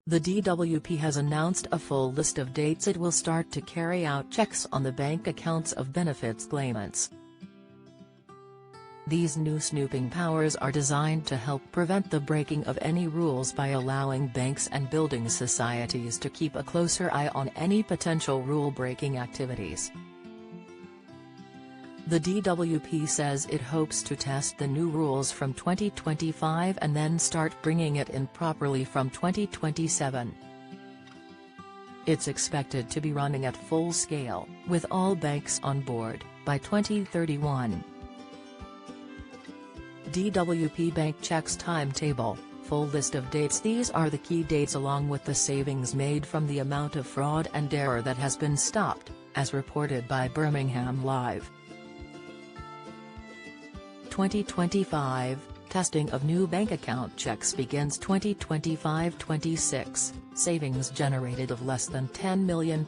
The DWP has announced a full list of dates it will start to carry out checks on the bank accounts of benefits claimants. These new snooping powers are designed to help prevent the breaking of any rules by allowing banks and building societies to keep a closer eye on any potential rule-breaking activities. The DWP says it hopes to test the new rules from 2025 and then start bringing it in properly from 2027. It's expected to be running at full scale, with all banks on board, by 2031. DWP Bank Checks Timetable, full list of dates. These are the key dates along with the savings made from the amount of fraud and error that has been stopped, as reported by Birmingham Live. 2025, testing of new bank account checks begins 2025-26, savings generated of less than £10 million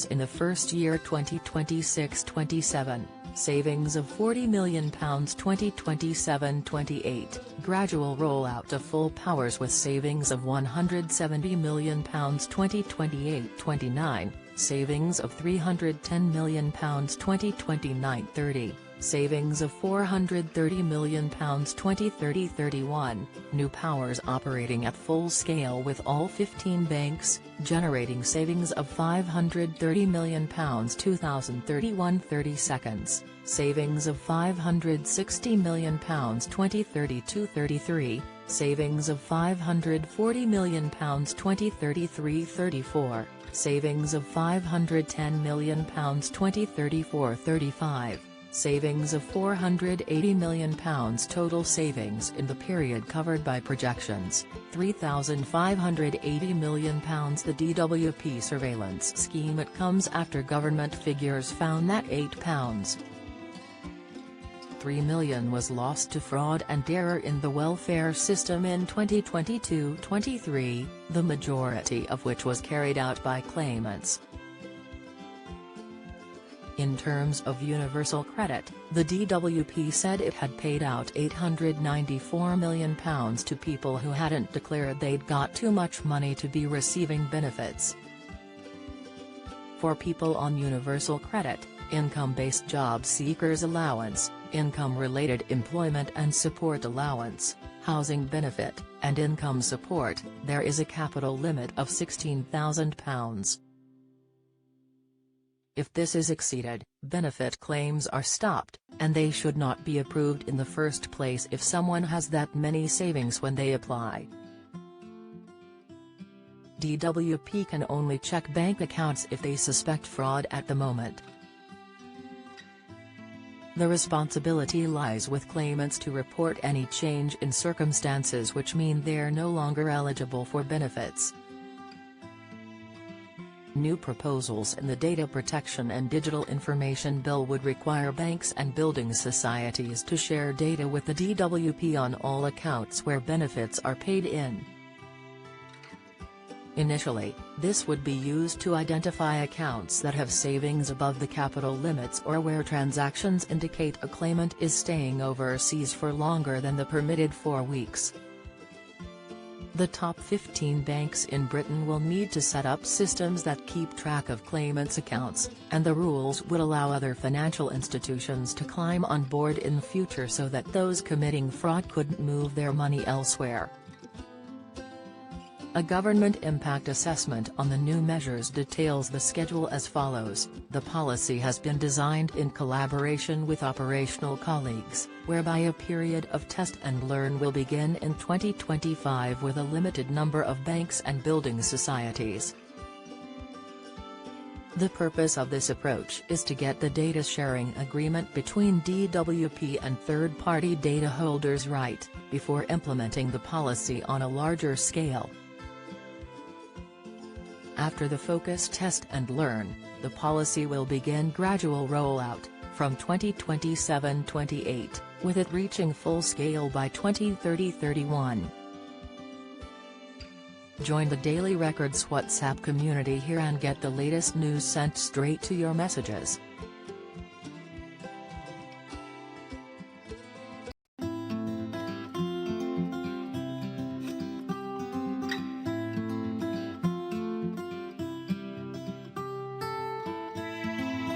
in the first year 2026-27, savings of £40 million 2027-28, gradual rollout of full powers with savings of £170 million 2028-29, savings of £310 million 2029-30. Savings of £430 million 2030-31, new powers operating at full scale with all 15 banks, generating savings of £530 million 2031-30 seconds, savings of £560 million 2032-33, savings of £540 million 2033-34, savings of £510 million 2034-35. Savings of £480 million total savings in the period covered by projections, £3,580 million. The DWP surveillance scheme. It comes after government figures found that £3 million was lost to fraud and error in the welfare system in 2022-23, the majority of which was carried out by claimants. In terms of universal credit, the DWP said it had paid out £894 million to people who hadn't declared they'd got too much money to be receiving benefits. For people on universal credit, income-based job seekers allowance, income-related employment and support allowance, housing benefit, and income support, there is a capital limit of £16,000. If this is exceeded, benefit claims are stopped, and they should not be approved in the first place if someone has that many savings when they apply. DWP can only check bank accounts if they suspect fraud at the moment. The responsibility lies with claimants to report any change in circumstances which mean they're no longer eligible for benefits. New proposals in the Data Protection and Digital Information Bill would require banks and building societies to share data with the DWP on all accounts where benefits are paid in. Initially, this would be used to identify accounts that have savings above the capital limits or where transactions indicate a claimant is staying overseas for longer than the permitted 4 weeks. The top 15 banks in Britain will need to set up systems that keep track of claimants' accounts, and the rules would allow other financial institutions to climb on board in future so that those committing fraud couldn't move their money elsewhere. A government impact assessment on the new measures details the schedule as follows. The policy has been designed in collaboration with operational colleagues, whereby a period of test and learn will begin in 2025 with a limited number of banks and building societies. The purpose of this approach is to get the data sharing agreement between DWP and third-party data holders right, before implementing the policy on a larger scale. After the focus test and learn, the policy will begin gradual rollout, from 2027-28, with it reaching full scale by 2030-31. Join the Daily Records WhatsApp community here and get the latest news sent straight to your messages.